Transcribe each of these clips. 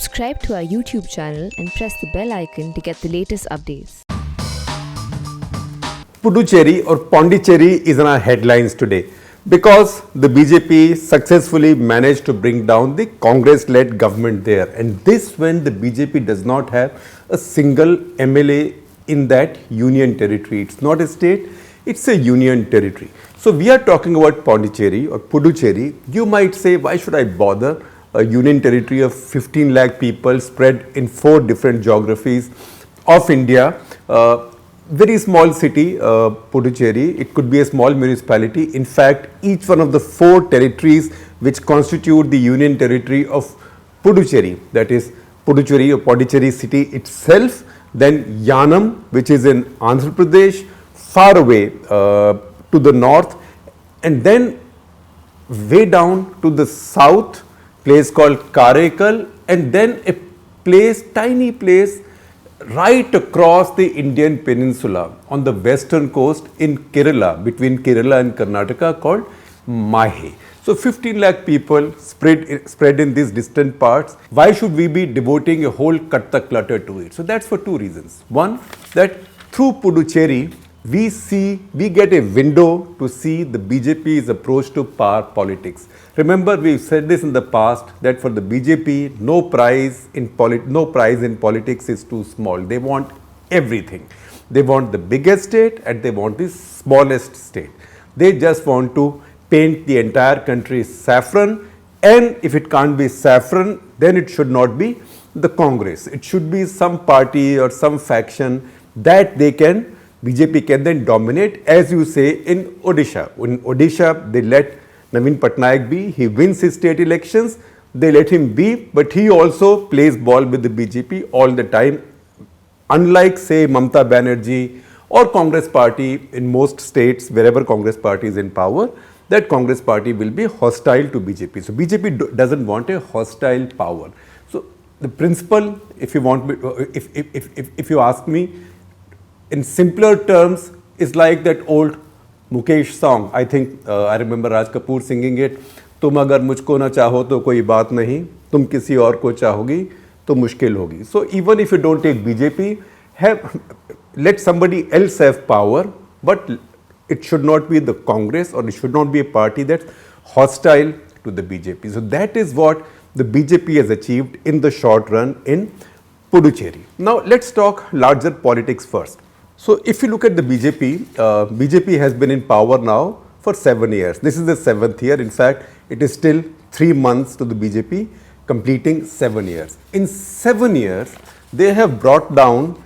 Subscribe to our YouTube channel and press the bell icon to get the latest updates. Puducherry or Pondicherry is in our headlines today because the BJP successfully managed to bring down the Congress-led government there, and this when the BJP does not have a single MLA in that union territory. It's not a state, it's a union territory. So we are talking about Pondicherry or Puducherry. You might say, why should I bother? A union territory of 15 lakh people spread in 4 different geographies of India. Very small city, Puducherry. It could be a small municipality. In fact, each one of the 4 territories which constitute the union territory of Puducherry, that is Puducherry or Pondicherry city itself, then Yanam, which is in Andhra Pradesh, far away to the north, and then way down to the south, place called Karaikal, and then a place, tiny place, right across the Indian peninsula on the western coast in Kerala, between Kerala and Karnataka, called Mahe. So 15 lakh people spread in these distant parts. Why should we be devoting a whole katta clutter to it? So that's for 2 reasons. One, that through Puducherry, we get a window to see the BJP's approach to power politics. Remember, we've said this in the past that for the BJP, no prize in politics is too small. They want everything. They want the biggest state and they want the smallest state. They just want to paint the entire country saffron, and if it can't be saffron, then it should not be the Congress. It should be some party or some faction that BJP can then dominate, as you say, in Odisha. In Odisha, they let Naveen Patnaik be. He wins his state elections. They let him be, but he also plays ball with the BJP all the time. Unlike, say, Mamata Banerjee or Congress party in most states, wherever Congress party is in power, that Congress party will be hostile to BJP. So BJP doesn't want a hostile power. So the principle, if you want, if you ask me, in simpler terms, is like that old Mukesh song. I think I remember Raj Kapoor singing it. तुम अगर मुझको ना चाहो तो कोई बात नहीं, तुम किसी और को चाहोगी तो मुश्किल होगी. So even if you don't take BJP, let somebody else have power, but it should not be the Congress or it should not be a party that's hostile to the BJP. So that is what the BJP has achieved in the short run in Puducherry. Now let's talk larger politics first. So if you look at the BJP, BJP has been in power now for 7 years. This is the 7th year. In fact, it is still 3 months to the BJP completing 7 years. In 7 years, they have brought down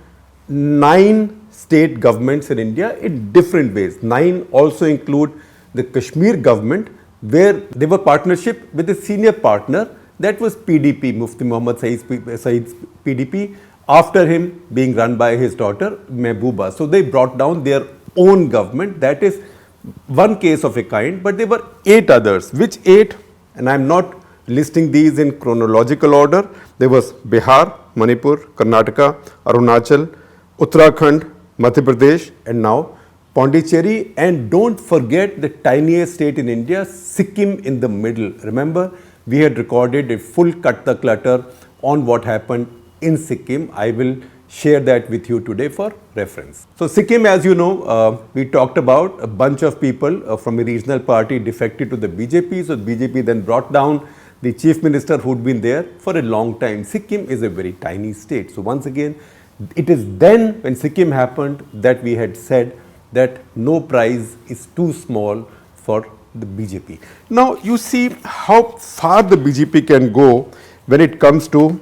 9 state governments in India in different ways. 9 also include the Kashmir government, where they were partnership with a senior partner, that was PDP, Mufti Muhammad Saeed's PDP, after him being run by his daughter Mehbooba. So they brought down their own government. That is one case of a kind, but there were 8 others. Which 8? And I am not listing these in chronological order. There was Bihar, Manipur, Karnataka, Arunachal, Uttarakhand, Madhya Pradesh, and now Pondicherry. And don't forget the tiniest state in India, Sikkim, in the middle. Remember, we had recorded a full cut the clutter on what happened in Sikkim. I will share that with you today for reference. So Sikkim, as you know, we talked about a bunch of people from a regional party defected to the BJP. So BJP then brought down the chief minister who'd been there for a long time. Sikkim is a very tiny state. So once again, it is then when Sikkim happened that we had said that no prize is too small for the BJP. Now you see how far the BJP can go when it comes to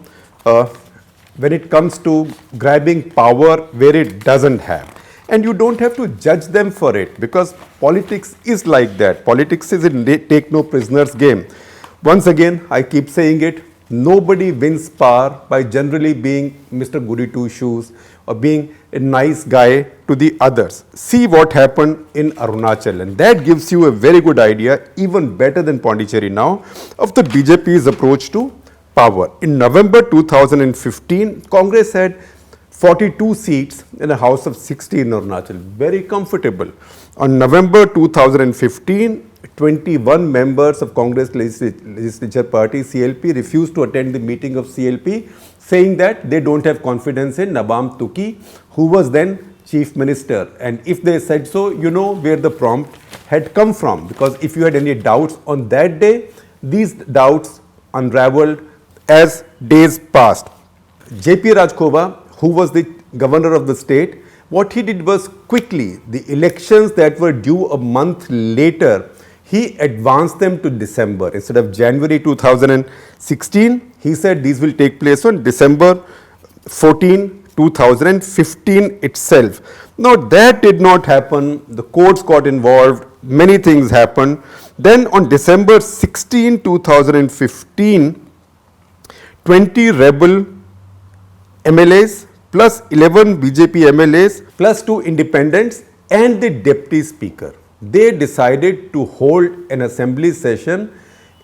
grabbing power where it doesn't have. And you don't have to judge them for it, because politics is like that. Politics is a take no prisoners game. Once again, I keep saying it, nobody wins power by generally being Mr. Goody Two Shoes or being a nice guy to the others. See what happened in Arunachal, and that gives you a very good idea, even better than Pondicherry now, of the BJP's approach to power. In November 2015, Congress had 42 seats in a house of 60 in Arunachal, very comfortable. On November 2015, 21 members of Congress Legislature Party CLP refused to attend the meeting of CLP, saying that they don't have confidence in Nabam Tuki, who was then Chief Minister. And if they said so, you know where the prompt had come from, because if you had any doubts on that day, these doubts unraveled as days passed. JP Rajkhova, who was the governor of the state, what he did was quickly, the elections that were due a month later, he advanced them to December. Instead of January 2016, he said these will take place on December 14, 2015 itself. Now that did not happen. The courts got involved. Many things happened. Then on December 16, 2015, 20 rebel MLAs plus 11 BJP MLAs plus 2 independents and the deputy speaker, they decided to hold an assembly session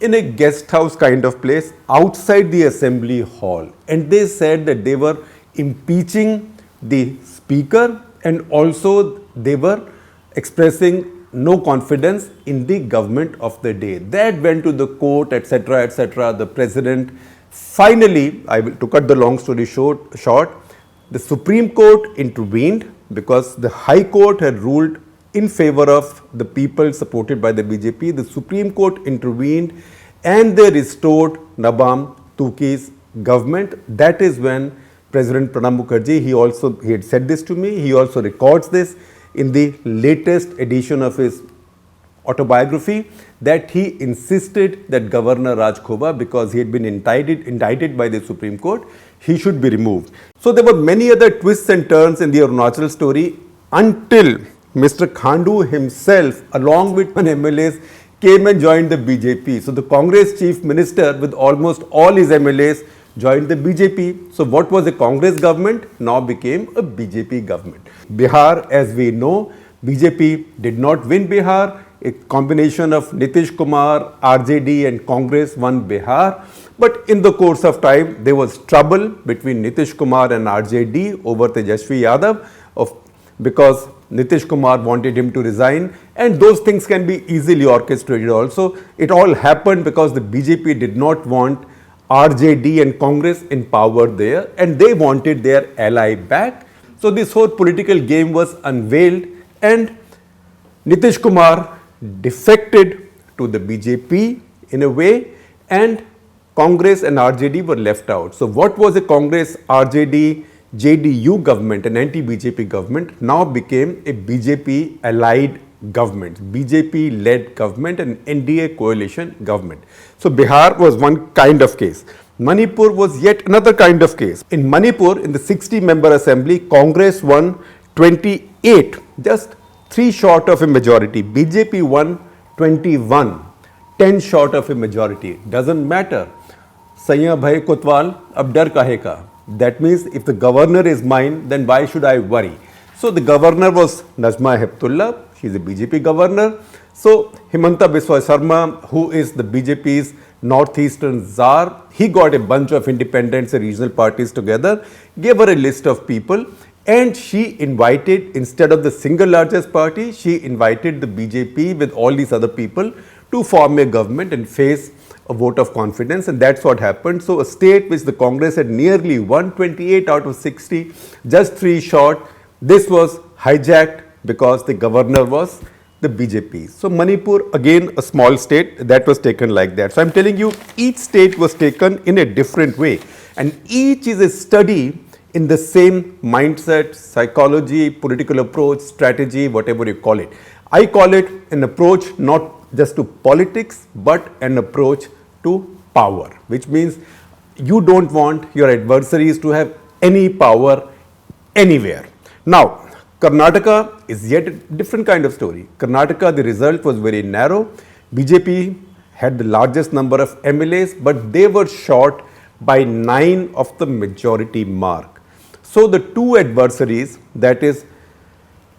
in a guest house kind of place outside the assembly hall. And they said that they were impeaching the speaker and also they were expressing no confidence in the government of the day. That went to the court, etc., etc. The president finally, to cut the long story short, the Supreme Court intervened because the High Court had ruled in favor of the people supported by the BJP. The Supreme Court intervened and they restored Nabam Tuki's government. That is when President Pranab Mukherjee, he had said this to me, he also records this in the latest edition of his autobiography, that he insisted that Governor Rajkhova, because he had been indicted by the Supreme Court, he should be removed. So there were many other twists and turns in the Arunachal story until Mr. Khandu himself, along with one MLAs, came and joined the BJP. So the Congress chief minister with almost all his MLAs joined the BJP. So what was a Congress government now became a BJP government. Bihar, as we know, BJP did not win Bihar. A combination of Nitish Kumar, RJD and Congress won Bihar. But in the course of time, there was trouble between Nitish Kumar and RJD over Tejasvi Yadav because Nitish Kumar wanted him to resign, and those things can be easily orchestrated also. It all happened because the BJP did not want RJD and Congress in power there, and they wanted their ally back. So this whole political game was unveiled and Nitish Kumar defected to the BJP in a way, and Congress and RJD were left out. So what was a Congress, RJD, JDU government, an anti-BJP government, now became a BJP allied government, BJP led government and NDA coalition government. So Bihar was one kind of case. Manipur was yet another kind of case. In Manipur, in the 60-member assembly, Congress won 28, just 3 short of a majority. BJP won 21, 10 short of a majority. Doesn't matter. Saiya Bhai Kotwal, ab dar kahe ka? That means if the governor is mine, then why should I worry? So the governor was Najma Heptullah. She is a BJP governor. So Himanta Biswa Sarma, who is the BJP's northeastern czar, he got a bunch of independents and regional parties together, gave her a list of people, and she invited, instead of the single largest party, she invited the BJP with all these other people to form a government and face a vote of confidence, and that's what happened. So a state which the Congress had nearly won 28 out of 60, just 3 short, this was hijacked because the governor was the BJP. So Manipur, again a small state, that was taken like that. So I'm telling you, each state was taken in a different way, and each is a study in the same mindset, psychology, political approach, strategy, whatever you call it. I call it an approach not just to politics, but an approach to power, which means you don't want your adversaries to have any power anywhere. Now, Karnataka is yet a different kind of story. Karnataka, the result was very narrow. BJP had the largest number of MLAs, but they were short by 9 of the majority mark. So the 2 adversaries, that is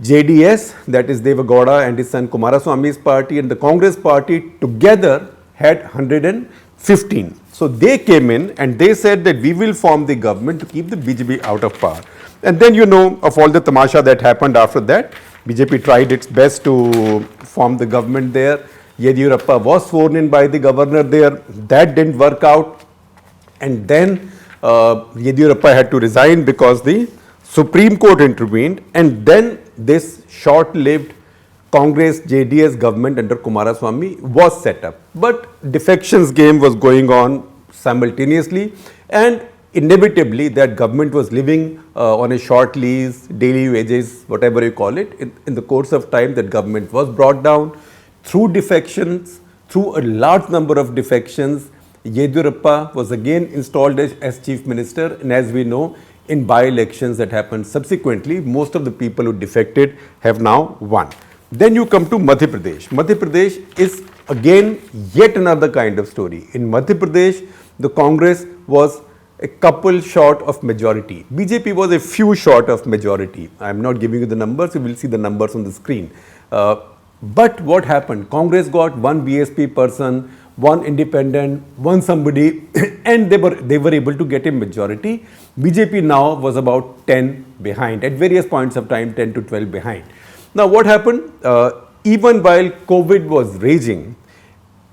JDS, that is Deva Gowda and his son Kumaraswamy's party, and the Congress party together had 115. So they came in and they said that we will form the government to keep the BJP out of power. And then you know of all the tamasha that happened after that. BJP tried its best to form the government there. Yediyurappa was sworn in by the governor there. That didn't work out. And then Yediyurappa had to resign because the Supreme Court intervened. And then this short-lived Congress JDS government under Kumaraswamy was set up. But defections game was going on simultaneously, and inevitably that government was living on a short lease, daily wages, whatever you call it. In the course of time, that government was brought down through defections, through a large number of defections. Yediyurappa was again installed as chief minister, and as we know, in by-elections that happened subsequently, most of the people who defected have now won. Then you come to Madhya Pradesh. Madhya Pradesh is again yet another kind of story. In Madhya Pradesh, the Congress was a couple short of majority. BJP was a few short of majority. I am not giving you the numbers, you will see the numbers on the screen. But what happened? Congress got one BSP person, one independent, one somebody, and they were able to get a majority. BJP now was about 10 behind, at various points of time 10 to 12 behind. Now what happened? Even while COVID was raging,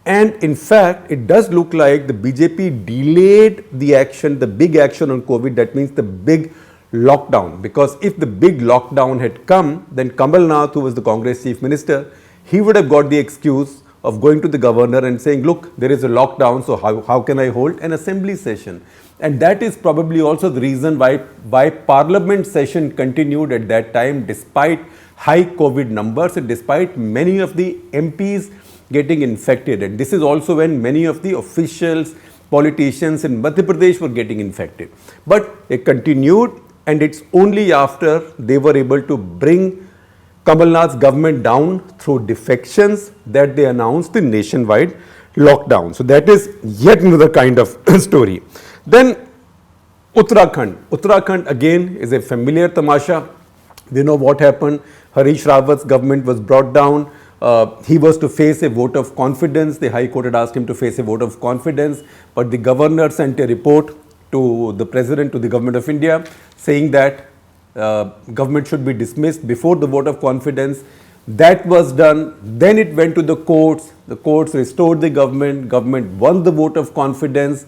and in fact it does look like the BJP delayed the action, the big action on COVID, that means the big lockdown, because if the big lockdown had come, then Kamal Nath, who was the Congress chief minister, he would have got the excuse of going to the governor and saying, look, there is a lockdown, so how can I hold an assembly session? And that is probably also the reason why parliament session continued at that time despite high COVID numbers and despite many of the MPs getting infected. And this is also when many of the officials, politicians in Madhya Pradesh were getting infected. But it continued, and it's only after they were able to bring Kamal Nath's government down through defections that they announced the nationwide lockdown. So that is yet another kind of story. Then Uttarakhand. Uttarakhand again is a familiar tamasha. We know what happened. Harish Rawat's government was brought down. He was to face a vote of confidence. The High Court had asked him to face a vote of confidence, but the governor sent a report to the president, to the government of India, saying that government should be dismissed before the vote of confidence. That was done. Then it went to the courts. The courts restored the government. Government won the vote of confidence.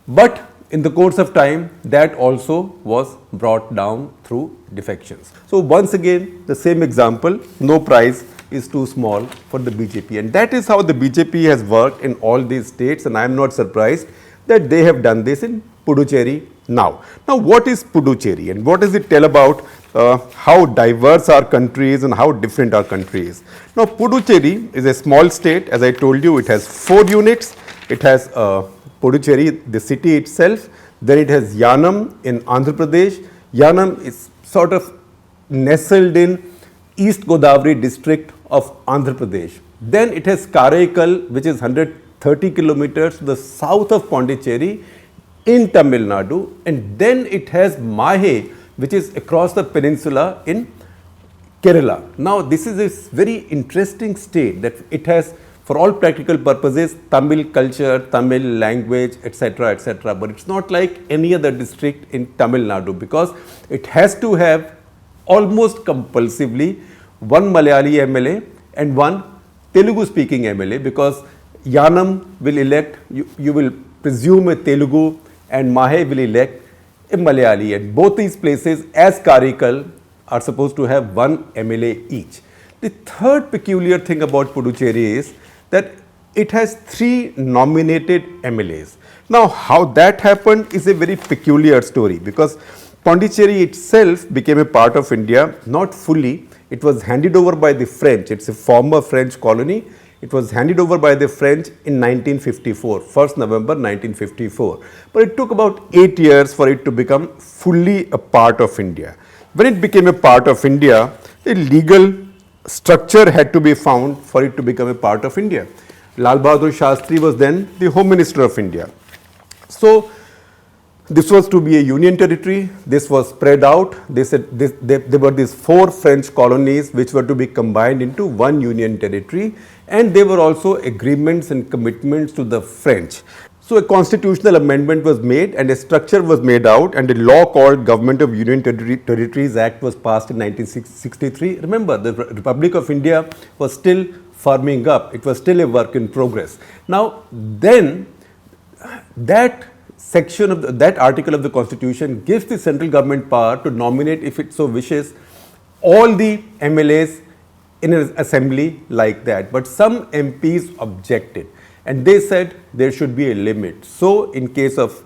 But in the course of time, that also was brought down through defections. So once again, the same example, no prize is too small for the BJP. And that is how the BJP has worked in all these states, and I am not surprised that they have done this in Puducherry now. Now what is Puducherry and what does it tell about how diverse our country is and how different our country is? Now Puducherry is a small state. As I told you, it has 4 units. It has Puducherry, the city itself. Then it has Yanam in Andhra Pradesh. Yanam is sort of nestled in East Godavari district of Andhra Pradesh. Then it has Karaikal, which is 130 kilometers to the south of Pondicherry in Tamil Nadu. And then it has Mahe, which is across the peninsula in Kerala. Now this is a very interesting state that it has, for all practical purposes, Tamil culture, Tamil language, etc., etc. But it's not like any other district in Tamil Nadu, because it has to have almost compulsively one Malayali MLA and one Telugu speaking MLA, because Yanam will elect, you will presume a Telugu, and Mahe will elect a Malayali, and both these places as Karikal are supposed to have one MLA each. The third peculiar thing about Puducherry is that it has 3 nominated MLAs. Now how that happened is a very peculiar story, because Pondicherry itself became a part of India, not fully. It was handed over by the French. It's a former French colony. It was handed over by the French in 1954, 1st November 1954. But it took about 8 years for it to become fully a part of India. When it became a part of India, a legal structure had to be found for it to become a part of India. Lal Bahadur Shastri was then the Home Minister of India. So this was to be a union territory. This was spread out. They said there were these 4 French colonies which were to be combined into one union territory, and there were also agreements and commitments to the French. So a constitutional amendment was made and a structure was made out, and a law called Government of Union Territories Act was passed in 1963. Remember, the Republic of India was still firming up. It was still a work in progress. Now, then that section of that article of the constitution gives the central government power to nominate, if it so wishes, all the MLAs in an assembly like that. But some MPs objected and they said there should be a limit. So in case of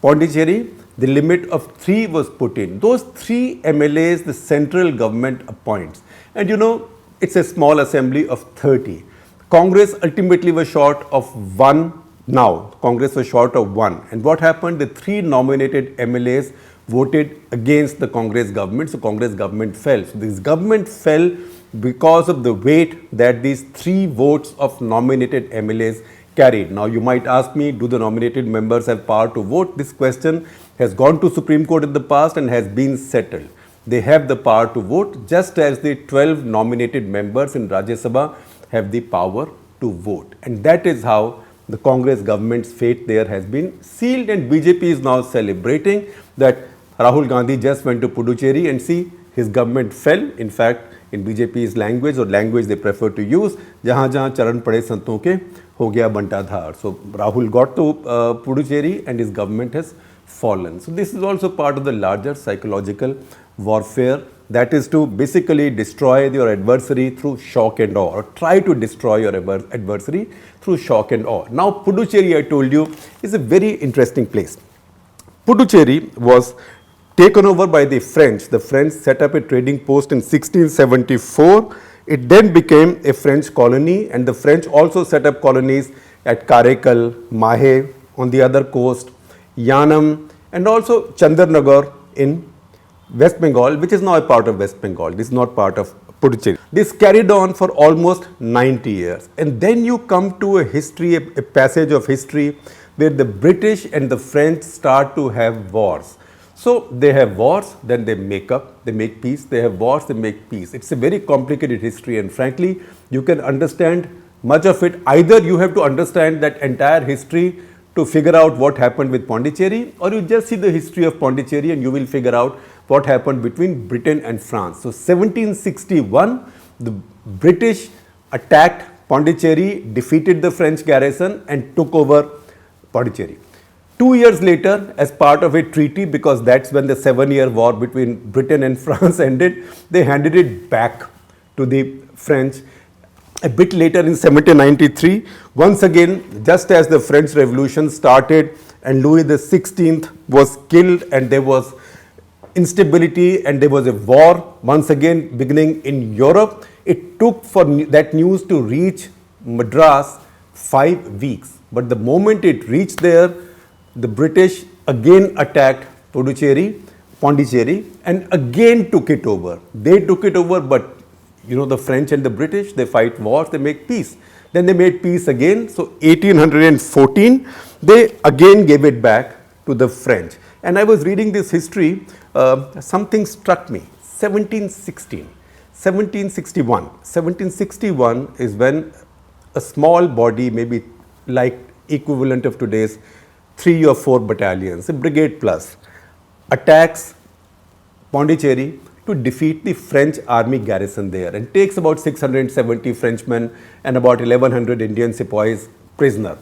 Pondicherry, the limit of 3 was put in. Those 3 MLAs the central government appoints. And you know, it's a small assembly of 30. Congress ultimately was short of 1 now. Congress was short of 1. And what happened? The 3 nominated MLAs voted against the Congress government. So Congress government fell. So this government fell because of the weight that these 3 votes of nominated MLAs carried. Now you might ask me, do the nominated members have power to vote? This question has gone to Supreme Court in the past and has been settled. They have the power to vote, just as the 12 nominated members in Rajya Sabha have the power to vote. And that is how the Congress government's fate there has been sealed, and BJP is now celebrating that Rahul Gandhi just went to Puducherry and see his government fell. In fact, in BJP's language, or language they prefer to use, जहाँ जहाँ चरण पड़े संतों के हो गया बंटाधार. So Rahul got to Puducherry and his government has fallen. So this is also part of the larger psychological warfare, that is to basically destroy your adversary through shock and awe, or try to destroy your adversary through shock and awe. Now Puducherry, I told you, is a very interesting place. Puducherry was taken over by the French. The French set up a trading post in 1674. It then became a French colony, and the French also set up colonies at Karaikal, Mahe on the other coast, Yanam, and also Chandarnagar in West Bengal, which is now a part of West Bengal. This is not part of Puducherry. This carried on for almost 90 years. And then you come to a history, a passage of history where the British and the French start to have wars. So they have wars, then they make up, they make peace. They have wars, they make peace. It's a very complicated history, and frankly, you can understand much of it. Either you have to understand that entire history to figure out what happened with Pondicherry, or you just see the history of Pondicherry and you will figure out what happened between Britain and France. So 1761, the British attacked Pondicherry, defeated the French garrison and took over Pondicherry. 2 years later, as part of a treaty, because that's when the 7-year war between Britain and France ended, they handed it back to the French. A bit later in 1793, once again, just as the French Revolution started and Louis XVI was killed and there was instability and there was a war once again beginning in Europe, it took for that news to reach Madras 5 weeks. But the moment it reached there, the British again attacked Pondicherry and again took it over. They took it over, but you know, the French and the British, they fight wars, they make peace. Then they made peace again. So 1814, they again gave it back to the French. And I was reading this history, something struck me. 1761 is when a small body, maybe like equivalent of today's 3 or 4 battalions, a brigade plus, attacks Pondicherry to defeat the French army garrison there, and takes about 670 Frenchmen and about 1100 Indian sepoys prisoner.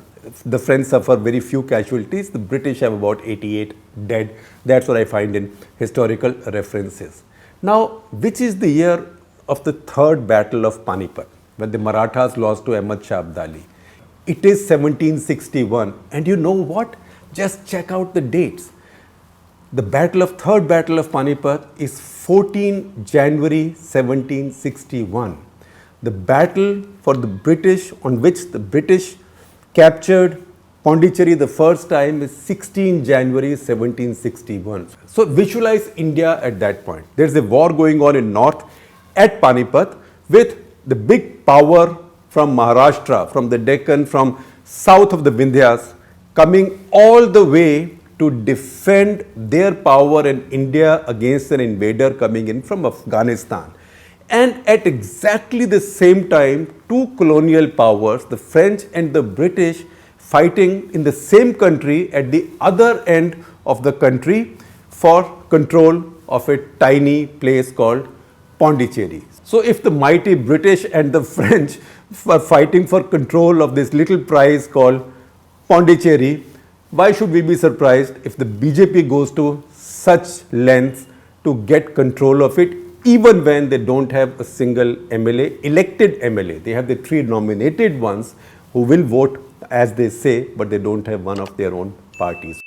The French suffer very few casualties. The British have about 88 dead. That's what I find in historical references. Now, which is the year of the third battle of Panipat, when the Marathas lost to Ahmad Shah Abdali? It is 1761. And you know what? Just check out the dates. The third battle of Panipat is 14 January 1761. The battle for the British, on which the British captured Pondicherry the first time, is 16 January 1761. So visualize India at that point. There's a war going on in north at Panipat with the big power from Maharashtra, from the Deccan, from south of the Vindhyas, coming all the way to defend their power in India against an invader coming in from Afghanistan. And at exactly the same time, 2 colonial powers, the French and the British, fighting in the same country at the other end of the country for control of a tiny place called Pondicherry. So if the mighty British and the French were fighting for control of this little prize called Pondicherry, why should we be surprised if the BJP goes to such lengths to get control of it, even when they don't have a single MLA, elected MLA. They have the 3 nominated ones who will vote as they say, but they don't have one of their own parties.